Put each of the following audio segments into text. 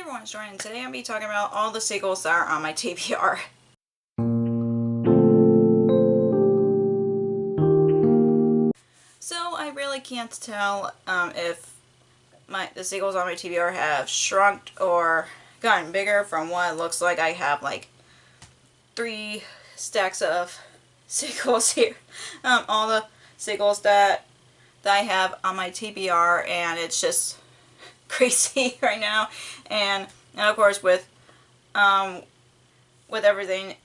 everyone, it's Jordan. Today I'll be talking about all the sequels that are on my TBR. So I really can't tell if the sequels on my TBR have shrunk or gotten bigger from what it looks like. I have like 3 stacks of sequels here. All the sequels that I have on my TBR, and it's just crazy right now. And of course with everything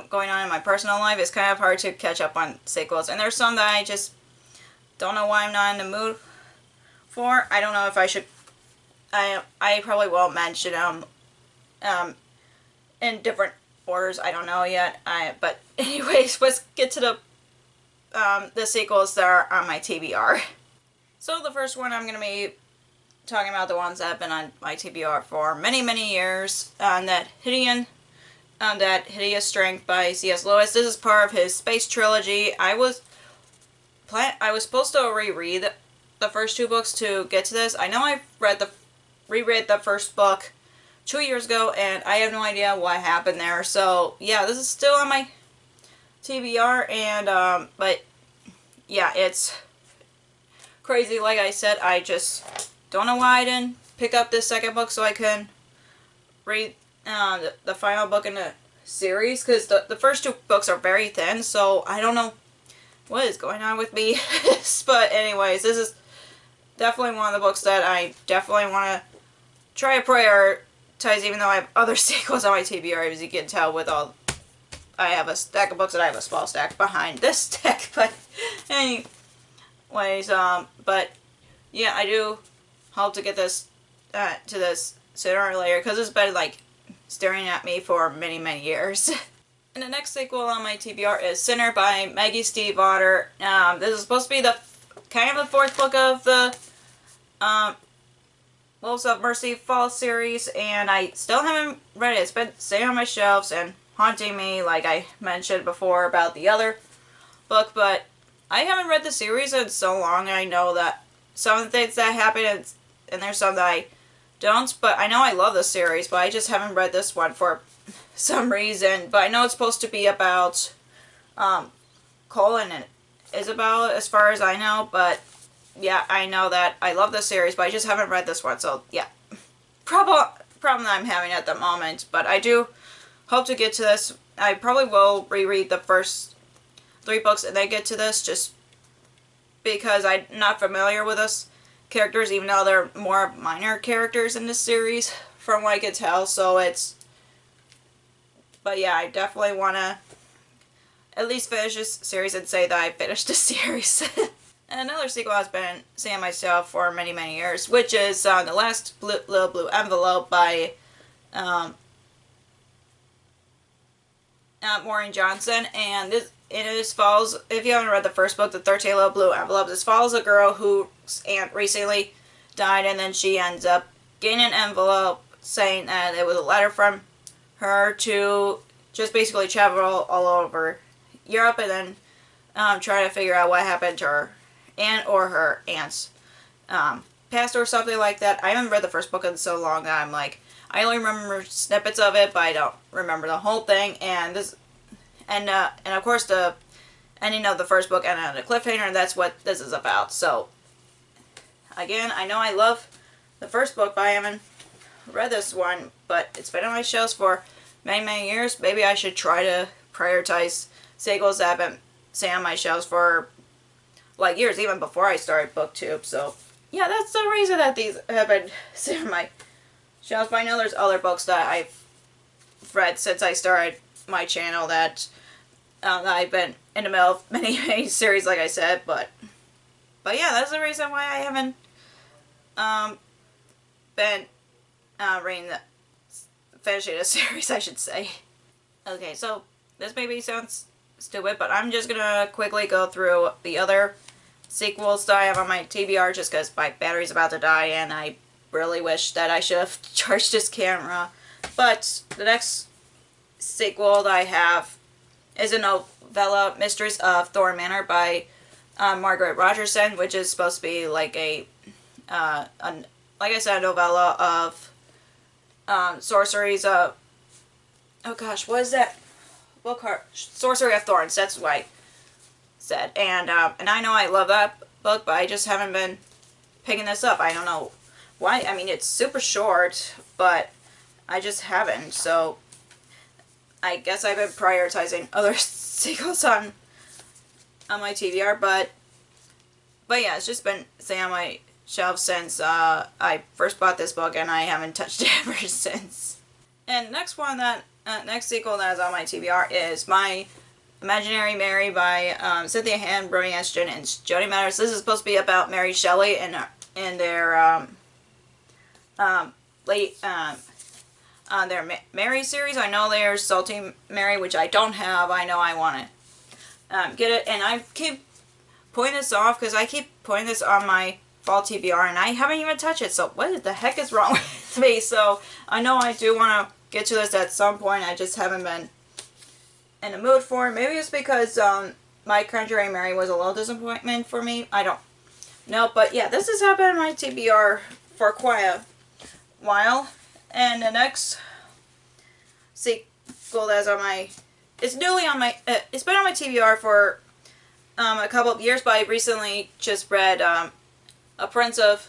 going on in my personal life, it's kind of hard to catch up on sequels. And there's some that I just don't know why I'm not in the mood for. I don't know if I should. I probably won't mention them in different orders. I don't know yet. But anyways, let's get to the sequels that are on my TBR. So the first one I'm gonna be talking about the ones that have been on my TBR for many years. That Hideous Strength by C.S. Lewis. This is part of his space trilogy. I was supposed to reread the first 2 books to get to this. I know I reread the first book 2 years ago, and I have no idea what happened there. So yeah, this is still on my TBR, and but yeah, it's crazy. Like I said, I just don't know why I didn't pick up this second book so I can read the final book in the series, because the first 2 books are very thin, so I don't know what is going on with me. But anyways, this is definitely one of the books that I definitely want to try to prioritize, even though I have other sequels on my TBR, as you can tell with all. I have a stack of books that I have a small stack behind this stack, but anyways, but yeah, I do hope to get this to this sooner or later, because it's been like staring at me for many years. And the next sequel on my TBR is Sinner by Maggie Stiefvater. This is supposed to be the kind of the 4th book of the Wolves of Mercy Fall series, and I still haven't read it. It's been sitting on my shelves and haunting me, like I mentioned before about the other book, but I haven't read the series in so long. I know that some of the things that happen, and there's some that I don't, but I know I love the series, but I just haven't read this one for some reason. But I know it's supposed to be about Cole and Isabel, as far as I know. But yeah, I know that I love the series, but I just haven't read this one. So yeah, problem that I'm having at the moment. But I do hope to get to this. I probably will reread the first 3 books and then get to this, just because I'm not familiar with those characters, even though they're more minor characters in this series, from what I can tell. So it's, but yeah, I definitely want to at least finish this series and say that I finished the series. And another sequel I've been saying myself for many years, which is The Last Little Blue Envelope by Maureen Johnson. And this follows, if you haven't read the first book, The 13 Little Blue Envelopes, this follows a girl whose aunt recently died, and then she ends up getting an envelope saying that it was a letter from her to just basically travel all over Europe, and then try to figure out what happened to her aunt, or her aunt's past, or something like that. I haven't read the first book in so long that I'm like, I only remember snippets of it, but I don't remember the whole thing. And this, and of course the ending of the first book ended on a cliffhanger, and that's what this is about. So again, I know I love the first book, but I haven't read this one. But it's been on my shelves for many years. Maybe I should try to prioritize sequels that have been sitting on my shelves for like years, even before I started BookTube. So yeah, that's the reason that these have been sitting on my shelves. But I know there's other books that I've read since I started my channel that I've been in the middle of many series, like I said. But yeah, that's the reason why I haven't been finishing a series, I should say. Okay, so this maybe sounds stupid, but I'm just gonna quickly go through the other sequels that I have on my TBR, just because my battery's about to die and I really wish that I should have charged this camera. But the next sequel that I have is a novella, Mistress of Thorn Manor by Margaret Rogerson, which is supposed to be like like I said, a novella of Sorceries of, oh gosh, what is that book? Sorcery of Thorns. That's what I said. And I know I love that book, but I just haven't been picking this up. I don't know why. I mean, it's super short, but I just haven't. So I guess I've been prioritizing other sequels on my TBR, but yeah, it's just been sitting on my shelf since I first bought this book, and I haven't touched it ever since. And next sequel that is on my TBR is My Imaginary Mary by Cynthia Han, Brony Ashton, and Joni Matters. This is supposed to be about Mary Shelley and their their Mary series. I know there's Salty Mary, which I don't have. I know I want to get it, and I keep putting this off because I keep putting this on my fall TBR, and I haven't even touched it. So what the heck is wrong with me? So I know I do want to get to this at some point. I just haven't been in the mood for it. Maybe it's because My Conjuring Mary was a little disappointment for me. I don't know, but yeah, this has happened in my TBR for quite a while. And the next sequel that's on my, it's newly on my, it's been on my TBR for a couple of years, but I recently just read A Prince of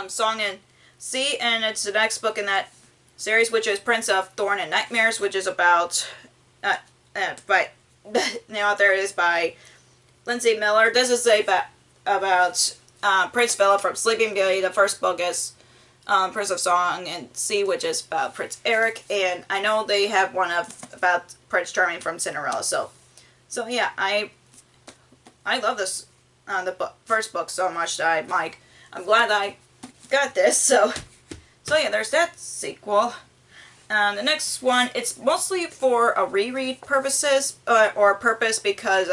Song and Sea, and it's the next book in that series, which is Prince of Thorn and Nightmares, which is about, by the author is by Lindsay Miller. This is about Prince Philip from Sleeping Beauty. The first book is Prince of Song and Sea, which is about Prince Eric, and I know they have one about Prince Charming from Cinderella. So yeah, I love this first book so much that I'm glad that I got this. So yeah, there's that sequel. The next one, it's mostly for a reread purposes or purpose because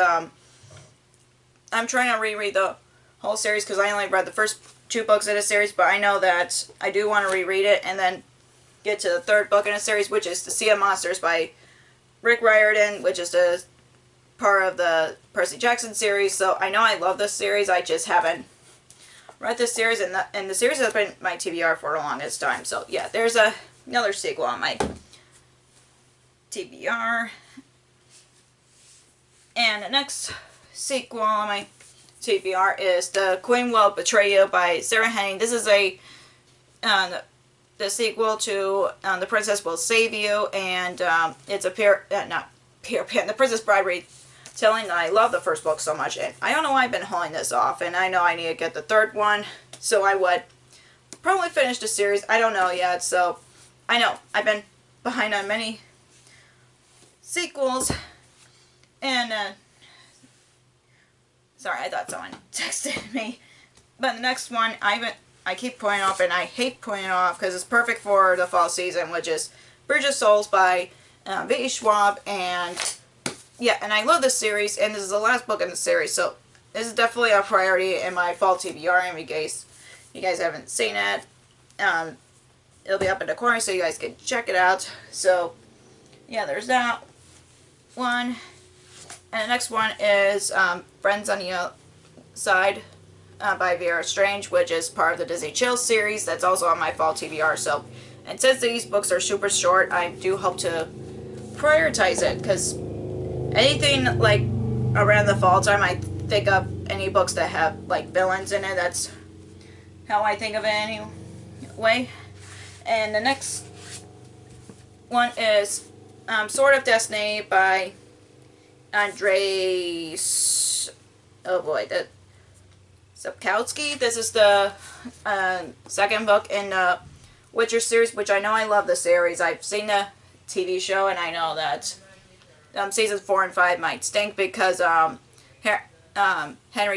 I'm trying to reread the whole series because I only read the first 2 books in a series, but I know that I do want to reread it and then get to the 3rd book in a series, which is The Sea of Monsters by Rick Riordan, which is the part of the Percy Jackson series. So I know I love this series, I just haven't read this series, and the series has been my TBR for the longest time. So yeah, there's another sequel on my TBR. And the next sequel on my TBR is The Queen Will Betray You by Sarah Henning. This is the sequel to The Princess Will Save You, and it's a not Peter Pan, The Princess Bride retelling. I love the first book so much, and I don't know why I've been holding this off, and I know I need to get the 3rd one, so I would probably finish the series. I don't know yet, so I know I've been behind on many sequels, and sorry, I thought someone texted me. But the next one, I keep putting off, and I hate putting it off because it's perfect for the fall season, which is Bridge of Souls by V.E. Schwab. And yeah, and I love this series, and this is the last book in the series, so this is definitely a priority in my fall TBR. In case you guys haven't seen it, it'll be up in the corner so you guys can check it out. So yeah, there's that one. And the next one is Friends on the Outside by Vera Strange, which is part of the Disney Chills series. That's also on my fall TBR. So, and since these books are super short, I do hope to prioritize it, because anything like around the fall time, I think of any books that have like villains in it. That's how I think of it anyway. And the next one is Sword of Destiny by Andrzej, oh boy, Sapkowski. This is the 2nd book in the Witcher series, which I know I love the series. I've seen the TV show, and I know that seasons 4 and 5 might stink because Henry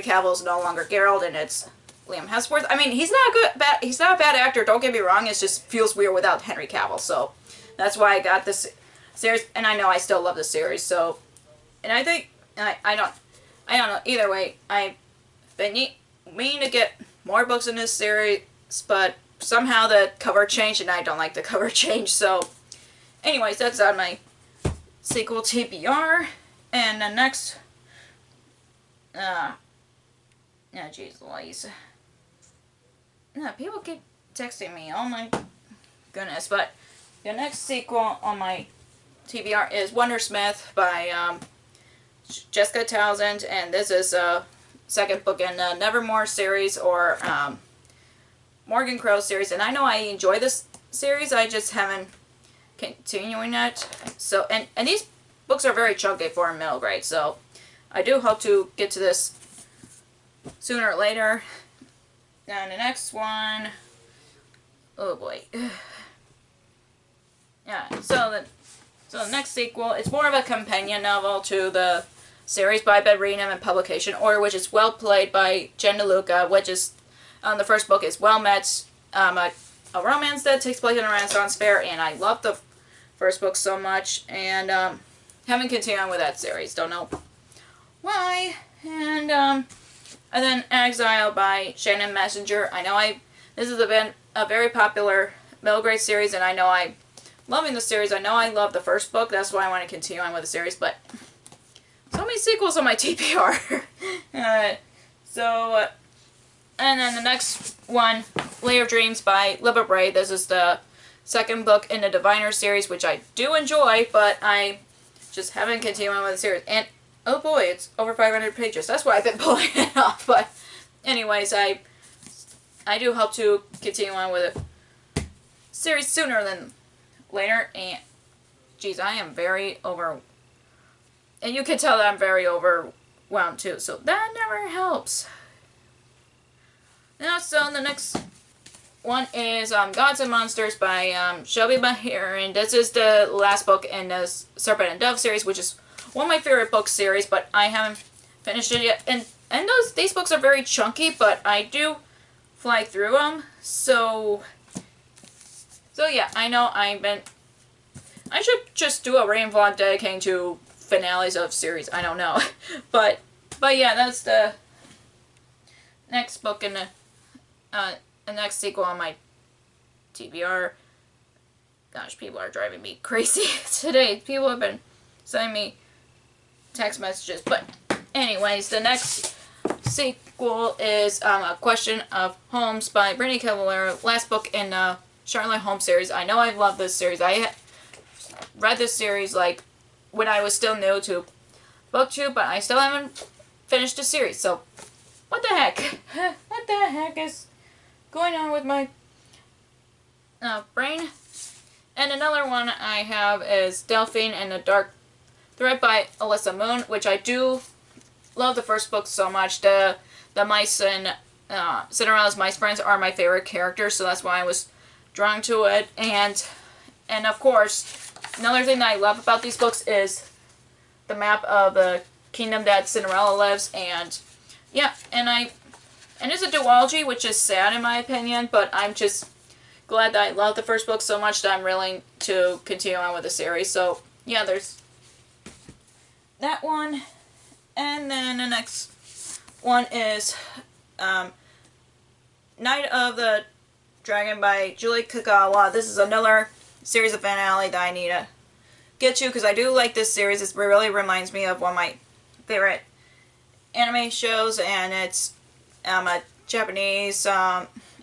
Cavill's no longer Geralt, and it's Liam Hemsworth. I mean, he's not he's not a bad actor, don't get me wrong, it just feels weird without Henry Cavill, so that's why I got this series, and I know I still love the series. So, and I think, I don't know, either way, I've been meaning to get more books in this series, but somehow the cover changed, and I don't like the cover change. So anyways, that's on my sequel TBR. And the next, jeez Louise. People keep texting me. Oh my goodness. But the next sequel on my TBR is Wondersmith by Jessica Townsend, and this is a second book in the Nevermore series, or Morgan Crow series. And I know I enjoy this series, I just haven't continuing it. So, and these books are very chunky for a middle grade, so I do hope to get to this sooner or later. Now the next one, oh boy. Yeah, so the next sequel, it's more of a companion novel to the series, but I've been reading them in publication order, which is Well Played by Jen DeLuca, which is, the first book is Well Met, a romance that takes place in a Renaissance fair, and I love the first book so much, and haven't continued on with that series, don't know why. And then Exile by Shannon Messenger. I know this has been a very popular middle grade series, and I know I'm loving the series. I know I love the first book, that's why I want to continue on with the series, but so many sequels on my TBR. And then the next one, Layer of Dreams by Libba Bray. This is the second book in the Diviner series, which I do enjoy, but I just haven't continued on with the series. And, oh boy, it's over 500 pages. That's why I've been pulling it off. But, anyways, I do hope to continue on with the series sooner than later. And, geez, I am very and you can tell that I'm very overwhelmed, too. So, that never helps. Now, so the next one is Gods and Monsters by Shelby Bahir, and this is the last book in the Serpent and Dove series, which is one of my favorite book series, but I haven't finished it yet. And these books are very chunky, but I do fly through them. So yeah, I know I should just do a rain vlog dedicating to finales of series. I don't know, but yeah, that's the next book in the next sequel on my TBR. Gosh, people are driving me crazy today. People have been sending me text messages. But anyways, the next sequel is A Question of Holmes by Brittany Cavallaro. Last book in the Charlotte Holmes series. I know I've loved this series. I read this series like when I was still new to BookTube, but I still haven't finished the series. So what the heck? What the heck is going on with my brain? And another one I have is Delphine and the Dark Thread by Alyssa Moon, which I do love the first book so much. The mice and Cinderella's mice friends are my favorite characters, so that's why I was drawn to it. And of course, another thing that I love about these books is the map of the kingdom that Cinderella lives, and yeah, and it's a duology, which is sad in my opinion, but I'm just glad that I love the first book so much that I'm willing to continue on with the series. So yeah, there's that one. And then the next one is Night of the Dragon by Julie Kagawa. This is another series of finale that I need to get to, because I do like this series. It really reminds me of one of my favorite anime shows, and it's a Japanese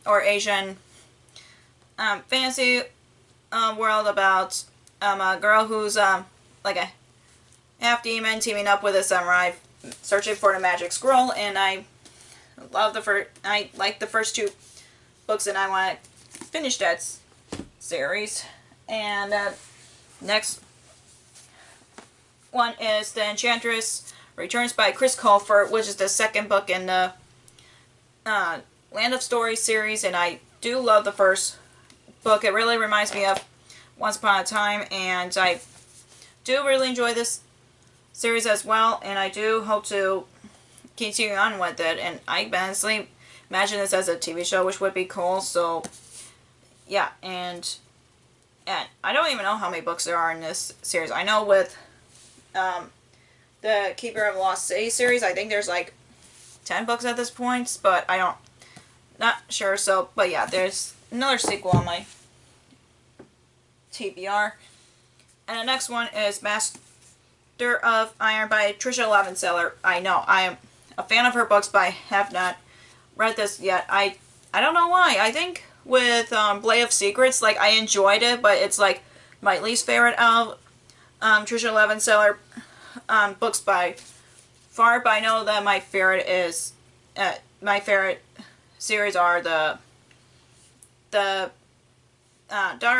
or Asian fantasy world about a girl who's like a half demon teaming up with a samurai searching for the magic scroll. And I like the first two books, and I want to finish that series. And next one is The Enchantress Returns by Chris Colfer, which is the second book in the Land of Stories series, and I do love the first book. It really reminds me of Once Upon a Time, and I do really enjoy this series as well, and I do hope to continue on with it. And I honestly imagine this as a TV show, which would be cool. So yeah, and I don't even know how many books there are in this series. I know with the Keeper of Lost City series, I think there's like 10 books at this point, but not sure. So, but yeah, there's another sequel on my TBR. And the next one is Master of Iron by Tricia Levenseller. I know, I am a fan of her books, but I have not read this yet. I don't know why. I think with Blade of Secrets. Like, I enjoyed it, but it's like my least favorite of Tricia Levenseller books by far. But I know that my favorite is my favorite series are the Daughter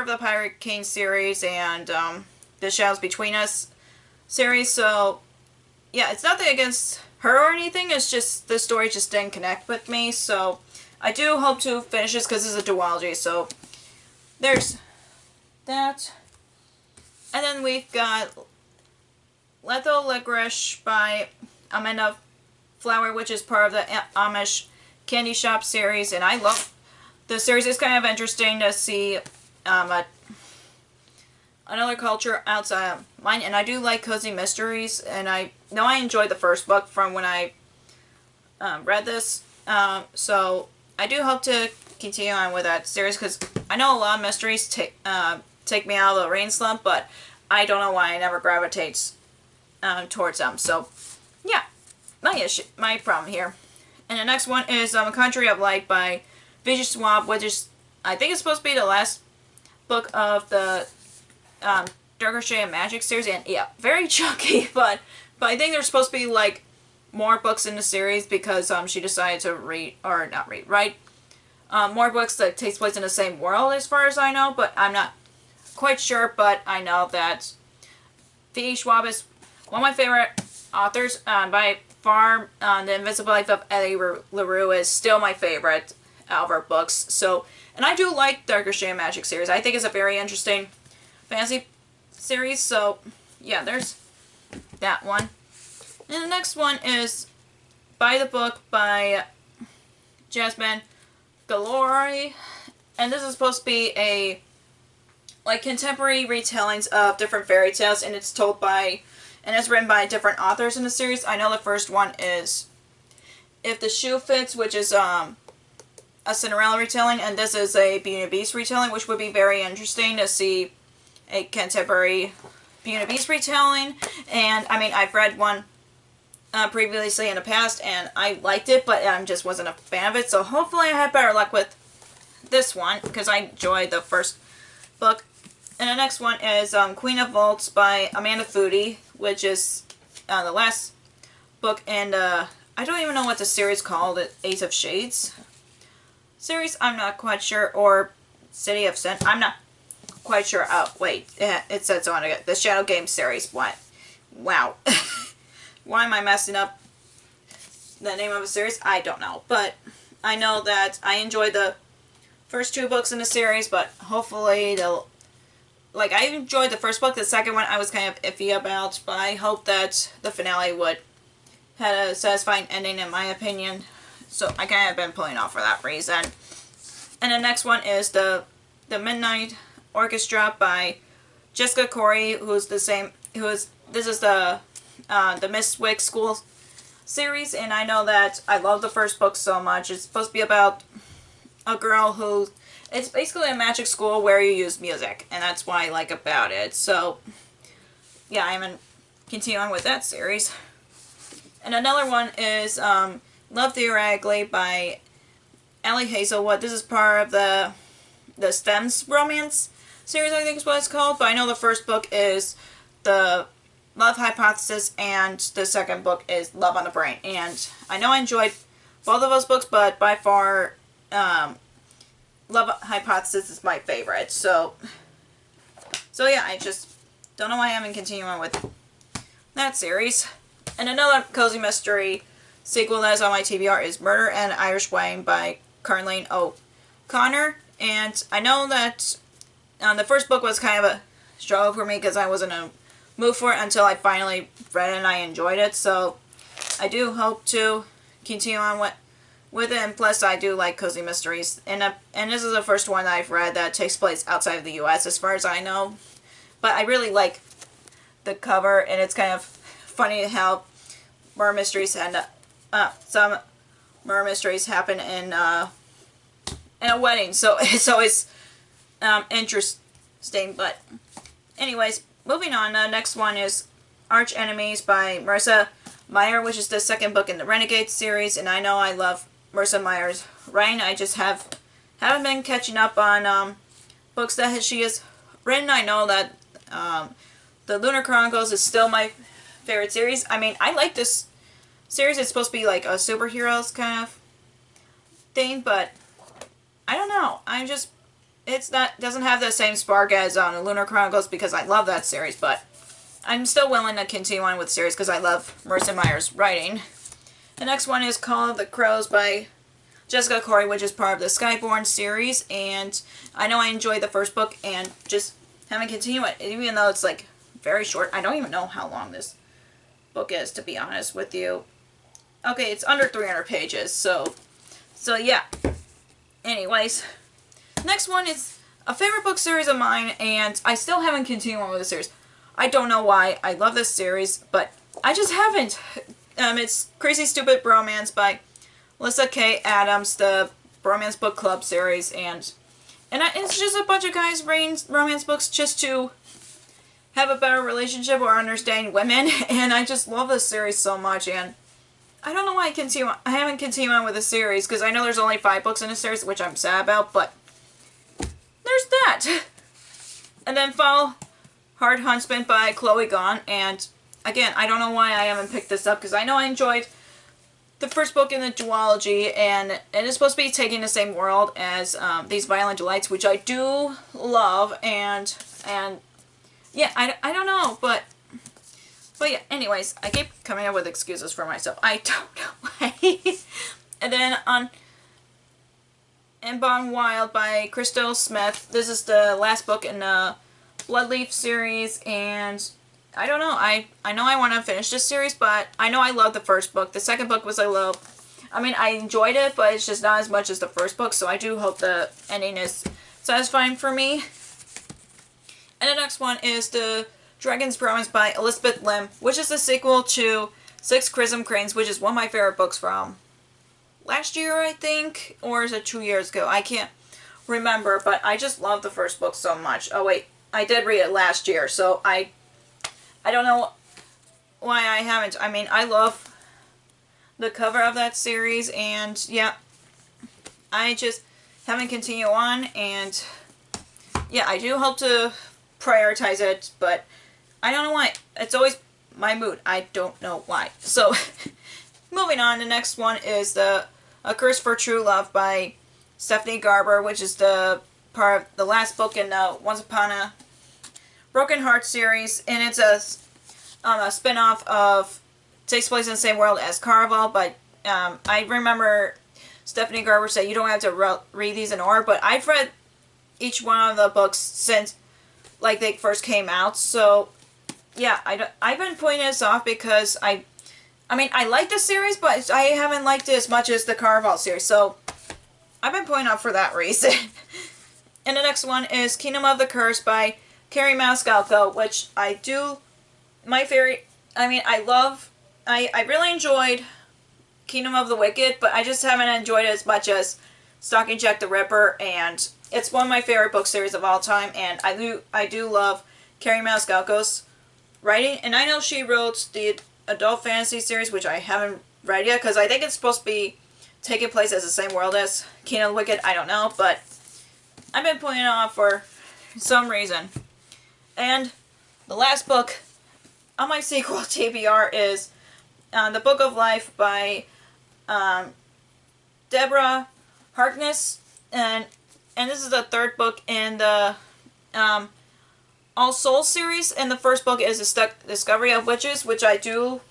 of the Pirate King series and The Shadows Between Us series. So yeah, it's nothing against her or anything. It's just the story just didn't connect with me. So I do hope to finish this because it's a duology. So there's that. And then we've got Lethal Licorice by Amanda Flower, which is part of the Amish Candy Shop series. And I love the series. It's kind of interesting to see another culture outside of mine. And I do like cozy mysteries. And I know I enjoyed the first book from when I read this. So I do hope to continue on with that series because I know a lot of mysteries take me out of the rain slump, but I don't know why I never gravitate towards them. So yeah, my problem here. And the next one is A Country of Light by Vijay Swab, which is, I think it's supposed to be the last book of the Darker Shade of Magic series. And yeah, very chunky, but I think there's supposed to be like more books in the series because she decided to write more books that takes place in the same world as far as I know, but I'm not quite sure. But I know that V. Schwab is one of my favorite authors. By far, The Invisible Life of Eddie LaRue is still my favorite out of her books. So, and I do like Darker Shade of Magic series. I think it's a very interesting fantasy series. So yeah, there's that one. And the next one is By the Book by Jasmine Guillory. And this is supposed to be a like contemporary retellings of different fairy tales, and it's told by and it's written by different authors in the series. I know the first one is If the Shoe Fits, which is a Cinderella retelling, and this is a Beauty and the Beast retelling, which would be very interesting to see a contemporary Beauty and the Beast retelling. And I mean, I've read one previously in the past, and I liked it, but I just wasn't a fan of it. So hopefully I have better luck with this one, because I enjoyed the first book. And the next one is Queen of Vaults by Amanda Foody, which is the last book in I don't even know what the series called, the Ace of Shades series. I'm not quite sure, or City of Sin. I'm not quite sure. Oh, wait, it says on it. The Shadow Game series. What? Wow. Why am I messing up the name of a series? I don't know. But I know that I enjoyed the first two books in the series, but hopefully they'll... Like, I enjoyed the first book. The second one I was kind of iffy about, but I hope that the finale would have a satisfying ending, in my opinion. So I kind of been pulling off for that reason. And the next one is the Midnight Orchestra by Jessica Corey, this is the Mistwick School series, and I know that I love the first book so much. It's supposed to be about a girl who... It's basically a magic school where you use music, and that's what I like about it. So, yeah, I'm continuing with that series. And another one is Love Theoretically by Allie Hazelwood. This is part of the Stems romance series, I think is what it's called. But I know the first book is the Love Hypothesis, and the second book is Love on the Brain. And I know I enjoyed both of those books, but by far, Love Hypothesis is my favorite. So yeah, I just don't know why I haven't continued on with that series. And another cozy mystery sequel that is on my TBR is Murder and Irish Wedding by Carleen O'Connor. And I know that the first book was kind of a struggle for me because I wasn't in a mood for it until I finally read it and I enjoyed it. So I do hope to continue on with it, and plus I do like cozy mysteries. And this is the first one I've read that takes place outside of the U.S. as far as I know. But I really like the cover, and it's kind of funny how murder mysteries and some murder mysteries happen in a wedding. So it's always interesting. But anyways, moving on. The next one is Arch Enemies by Marissa Meyer, which is the second book in the Renegade series. And I know I love Marissa Meyer's writing. I just have haven't been catching up on books that she has written. I know that the Lunar Chronicles is still my favorite series. I mean, I like this series. It's supposed to be like a superheroes kind of thing, but I don't know. I'm just, it's not, doesn't have the same spark as the Lunar Chronicles because I love that series, but I'm still willing to continue on with the series because I love Marissa Meyer's writing. The next one is Call of the Crows by Jessica Corey, which is part of the Skyborn series, and I know I enjoyed the first book and just haven't continued it, even though it's like very short. I don't even know how long this book is, to be honest with you. Okay, it's under 300 pages, so yeah. Anyways, next one is a favorite book series of mine, and I still haven't continued on with the series. I don't know why. I love this series, but I just haven't. It's Crazy Stupid Bromance by Melissa K. Adams, the Bromance Book Club series, and it's just a bunch of guys reading romance books just to have a better relationship or understand women, and I just love this series so much, and I don't know why I haven't continued on with the series, because I know there's only 5 books in the series, which I'm sad about, but there's that. And then Fall Hard Huntsman by Chloe Gahn, and again, I don't know why I haven't picked this up, because I know I enjoyed the first book in the duology, and it is supposed to be taking the same world as These Violent Delights, which I do love, and yeah, I don't know, but yeah, anyways, I keep coming up with excuses for myself. I don't know why. And then on Embalmed Wild by Crystal Smith. This is the last book in the Bloodleaf series, and I don't know. I know I want to finish this series, but I know I love the first book. The second book was I mean, I enjoyed it, but it's just not as much as the first book, so I do hope the ending is satisfying for me. And the next one is The Dragon's Promise by Elizabeth Lim, which is the sequel to Six Crimson Cranes, which is one of my favorite books from last year, I think, or is it 2 years ago? I can't remember, but I just love the first book so much. Oh wait, I did read it last year, so I don't know why I haven't. I mean, I love the cover of that series, and yeah, I just haven't continued on, and yeah, I do hope to prioritize it, but I don't know why. It's always my mood. I don't know why. So, moving on, the next one is A Curse for True Love by Stephanie Garber, which is the part of the last book in the Once Upon a Broken Heart series, and it's a spin-off of, takes place in the same world as Caraval, but I remember Stephanie Garber said you don't have to read these in order, but I've read each one of the books since like they first came out, so yeah, I've been putting this off because I mean, I like the series, but I haven't liked it as much as the Caraval series, so I've been putting off for that reason. And the next one is Kingdom of the Curse by Carrie Maniscalco, which I do, my favorite, I mean, I really enjoyed Kingdom of the Wicked, but I just haven't enjoyed it as much as Stalking Jack the Ripper, and it's one of my favorite book series of all time, and I do love Carrie Maniscalco's writing, and I know she wrote the adult fantasy series, which I haven't read yet, because I think it's supposed to be taking place as the same world as Kingdom of the Wicked. I don't know, but I've been putting it off for some reason. And the last book on my sequel TBR is The Book of Life by Deborah Harkness, and this is the third book in the All Souls series, and the first book is The Discovery of Witches, which I do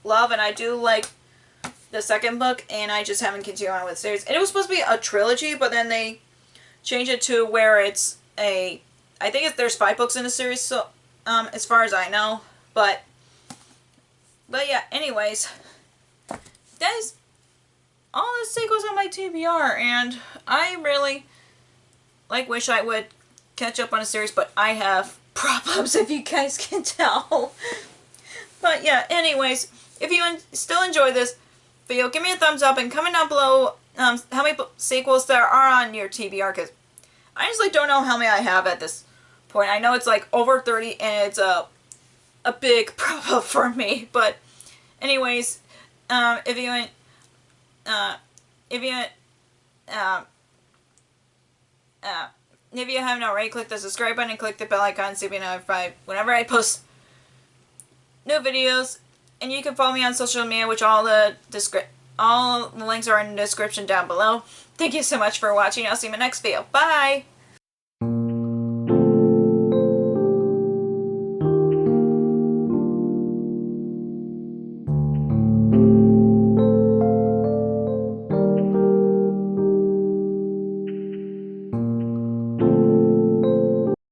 love, and I do like the second book, and I just haven't continued on with the series. And it was supposed to be a trilogy, but then they changed it to where it's I think there's 5 books in the series, so as far as I know, but yeah, anyways, that is all the sequels on my TBR, and I really wish I would catch up on a series, but I have problems, if you guys can tell. But yeah, anyways, if you still enjoy this video, give me a thumbs up and comment down below how many sequels there are on your TBR, because I honestly don't know how many I have at this point. I know it's like over 30, and it's a big problem for me, but anyways, if you If you haven't already, click the subscribe button and click the bell icon so you'll be notified whenever I post new videos. And you can follow me on social media, which all the links are in the description down below. Thank you so much for watching. I'll see you in my next video. Bye!